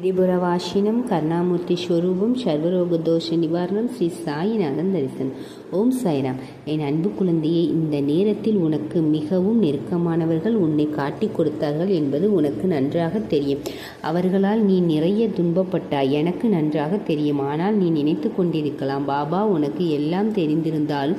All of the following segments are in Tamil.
திரிபுரவாசினம் கருணாமூர்த்தி ஸ்வரூபம் சர்வரோக தோஷ நிவாரணம் ஸ்ரீ சாயிநாதன் தரிசனம். ஓம் சாய்ராம். என் அன்பு குழந்தையே, இந்த நேரத்தில் உனக்கு மிகவும் நெருக்கமானவர்கள் உன்னை காட்டி கொடுத்தார்கள் என்பது உனக்கு நன்றாக தெரியும். அவர்களால் நீ நிறைய துன்பப்பட்டாய், எனக்கு நன்றாக தெரியும். ஆனால் நீ நினைத்து கொண்டிருக்கலாம், பாபா உனக்கு எல்லாம் தெரிந்திருந்தாலும்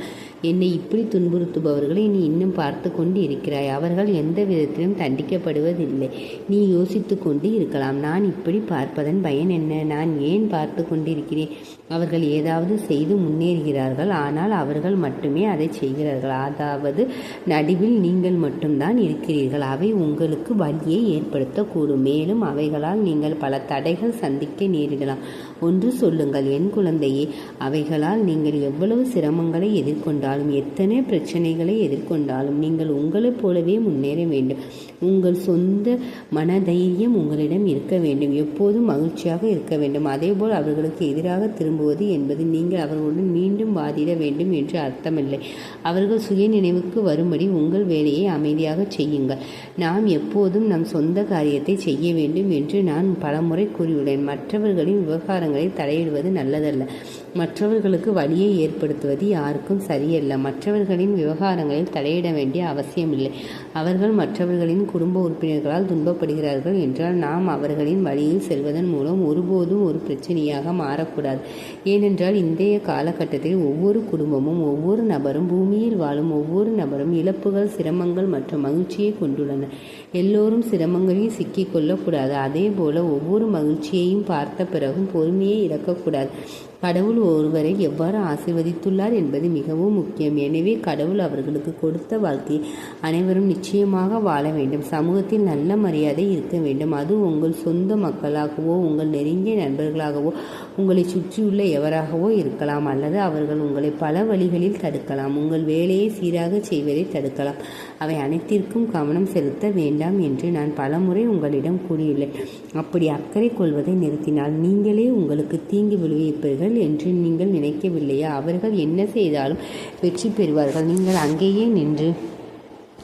என்னை இப்படி துன்புறுத்துபவர்களை நீ இன்னும் பார்த்து கொண்டு இருக்கிறாய். அவர்கள் எந்த விதத்திலும் தண்டிக்கப்படுவதில்லை. நீ யோசித்து கொண்டு இருக்கலாம், நான் இப்படி பார்ப்பதன் பயன் என்ன? நான் ஏன் பார்த்து கொண்டிருக்கிறேன்? அவர்கள் ஏதாவது செய்து முன்னேறுகிறார்கள், ஆனால் அவர்கள் மட்டுமே அதை செய்கிறார்கள். அதாவது நடுவில் நீங்கள் மட்டும்தான் இருக்கிறீர்கள். அவை உங்களுக்கு வலியை ஏற்படுத்தக்கூடும். மேலும் அவைகளால் நீங்கள் பல தடைகள் சந்திக்க நேரிடலாம். ஒன்று சொல்லுங்கள் என் குழந்தையே, அவைகளால் நீங்கள் எவ்வளவு சிரமங்களை எதிர்கொண்டாலும், எத்தனை பிரச்சனைகளை எதிர்கொண்டாலும் நீங்கள் உங்களைப் போலவே முன்னேற வேண்டும். உங்கள் சொந்த மனதைரியம் உங்களிடம் இருக்க வேண்டும். எப்போதும் மகிழ்ச்சியாக இருக்க வேண்டும். அதேபோல் அவர்களுக்கு எதிராக திரும்புவது என்பது நீங்கள் அவர்களுடன் மீண்டும் வாதிட வேண்டும் என்று அர்த்தமில்லை. அவர்கள் சுய நினைவுக்கு வரும்படி உங்கள் வேலையை அமைதியாக செய்யுங்கள். நாம் எப்போதும் நம் சொந்த காரியத்தை செய்ய வேண்டும் என்று நான் பலமுறை கூறியுள்ளேன். மற்றவர்களின் விவகாரங்களை தலையிடுவது நல்லதல்ல. மற்றவர்களுக்கு வலியை ஏற்படுத்துவது யாருக்கும் சரியல்ல. மற்றவர்களின் விவகாரங்களில் தலையிட வேண்டிய அவசியமில்லை. அவர்கள் மற்றவர்களின் குடும்ப உறுப்பினர்களால் துன்பப்படுகிறார்கள் என்றால் நாம் அவர்களின் வழியில் செல்வதன் மூலம் ஒருபோதும் ஒரு பிரச்சனையாக மாறக்கூடாது. ஏனென்றால் இன்றைய காலகட்டத்தில் ஒவ்வொரு குடும்பமும், ஒவ்வொரு நபரும், பூமியில் வாழும் ஒவ்வொரு நபரும் இழப்புகள், சிரமங்கள் மற்றும் மகிழ்ச்சியை கொண்டுள்ளனர். எல்லோரும் சிரமங்களில் சிக்கிக் கொள்ளக்கூடாது. அதே போல ஒவ்வொரு மகிழ்ச்சியையும் பார்த்த பிறகும் பொறுமையை இழக்கக்கூடாது. கடவுள் ஒருவரை எவ்வாறு ஆசீர்வதித்துள்ளார் என்பது மிகவும் முக்கியம். எனவே கடவுள் அவர்களுக்கு கொடுத்த வாழ்க்கையை அனைவரும் நிச்சயமாக வாழ வேண்டும். சமூகத்தில் நல்ல மரியாதை இருக்க வேண்டும். அது உங்கள் சொந்த மக்களாகவோ, உங்கள் நெருங்கிய நண்பர்களாகவோ, உங்களை சுற்றியுள்ள எவராகவோ இருக்கலாம். அல்லது அவர்கள் உங்களை பல வழிகளில் தடுக்கலாம். உங்கள் வேலையை சீராக செய்வதை தடுக்கலாம். அவை அனைத்திற்கும் கவனம் செலுத்த வேண்டாம் என்று நான் பலமுறை உங்களிடம் கூறியுள்ளேன். அப்படி அக்கறை கொள்வதை நிறுத்தினால் நீங்களே உங்களுக்கு தீங்கு விளைவிப்பீர்கள் என்று நீங்கள் நினைக்கவில்லையா? அவர்கள் என்ன செய்தாலும் வெற்றி பெறுவார்கள். நீங்கள் அங்கேயே நின்று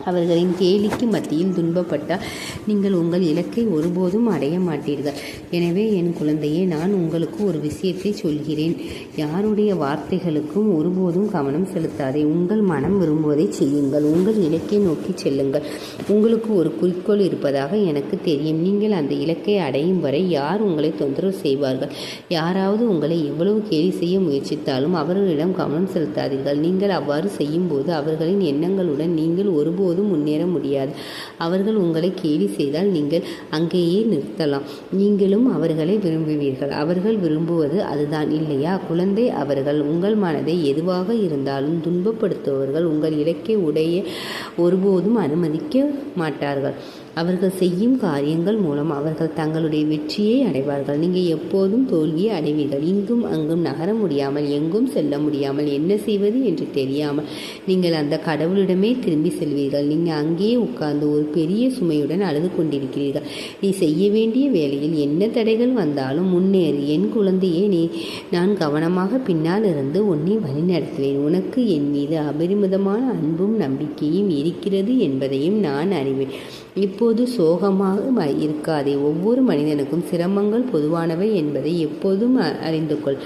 அவர்களின் கேலிக்கு மத்தியில் துன்பப்பட்டால் நீங்கள் உங்கள் இலக்கை ஒருபோதும் அடைய மாட்டீர்கள். எனவே என் குழந்தையே, நான் உங்களுக்கு ஒரு விஷயத்தை சொல்கிறேன். யாருடைய வார்த்தைகளுக்கும் ஒருபோதும் கவனம் செலுத்தாதே. உங்கள் மனம் விரும்புவதை செய்யுங்கள். உங்கள் இலக்கை நோக்கி செல்லுங்கள். உங்களுக்கு ஒரு குறிக்கோள் இருப்பதாக எனக்கு தெரியும். நீங்கள் அந்த இலக்கை அடையும் வரை யார் உங்களை தொந்தரவு செய்வார்கள்? யாராவது உங்களை எவ்வளவு கேலி செய்ய முயற்சித்தாலும் அவர்களிடம் கவனம் செலுத்தாதீர்கள். நீங்கள் அவ்வாறு செய்யும்போது அவர்களின் எண்ணங்களுடன் நீங்கள் ஒருபோதும் முன்னேற முடியாது. அவர்கள் உங்களை கேலி செய்தால் நீங்கள் அங்கேயே நிறுத்தலாம். நீங்களும் அவர்களை விரும்புவீர்கள். அவர்கள் விரும்புவது அதுதான், இல்லையா குழந்தை? அவர்கள் உங்கள் மனதை எதுவாக இருந்தாலும் துன்பப்படுத்துபவர்கள் உங்கள் இலக்கை உடைய ஒருபோதும் அனுமதிக்க மாட்டார்கள். அவர்கள் செய்யும் காரியங்கள் மூலம் அவர்கள் தங்களுடைய வெற்றியை அடைவார்கள். நீங்கள் எப்போதும் தோல்வியை அடைவீர்கள். இங்கும் அங்கும் நகர முடியாமல், எங்கும் செல்ல முடியாமல், என்ன செய்வது என்று தெரியாமல் நீங்கள் அந்த கடவுளிடமே திரும்பி செல்வீர்கள். நீங்கள் அங்கேயே உட்கார்ந்து ஒரு பெரிய சுமையுடன் அழுது கொண்டிருக்கிறீர்கள். நீ செய்ய வேண்டிய வேலையில் என்ன தடைகள் வந்தாலும் முன்னேறு என் குழந்தையே. நான் கவனமாக பின்னால் இருந்து உன்னை வழிநடத்துவேன். உனக்கு என் மீது அபரிமிதமான அன்பும் நம்பிக்கையும் இருக்கிறது என்பதையும் நான் அறிவேன். இப்போது சோகமாக இருக்காதே. ஒவ்வொரு மனிதனுக்கும் சிரமங்கள் பொதுவானவை என்பதை எப்போதும் அறிந்து கொள்.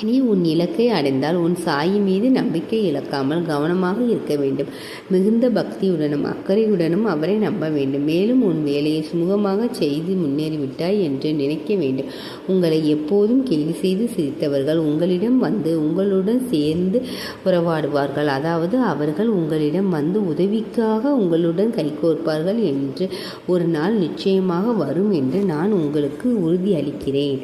நீ உன் இலக்கை அடைந்தால் உன் சாயி மீது நம்பிக்கை இழக்காமல் கவனமாக இருக்க வேண்டும். மிகுந்த பக்தியுடனும் அக்கறையுடனும் அவரை நம்ப வேண்டும். மேலும் உன் வேலையை சுமூகமாக செய்து முன்னேறிவிட்டாய் என்று நினைக்க வேண்டும். உங்களை எப்போதும் கேலி செய்து சிரித்தவர்கள் உங்களிடம் வந்து உங்களுடன் சேர்ந்து உறவாடுவார்கள். அதாவது அவர்கள் உங்களிடம் வந்து உதவிக்காக உங்களுடன் கைகோர்ப்பார்கள் என்று ஒரு நாள் நிச்சயமாக வரும் என்று நான் உங்களுக்கு உறுதி அளிக்கிறேன்.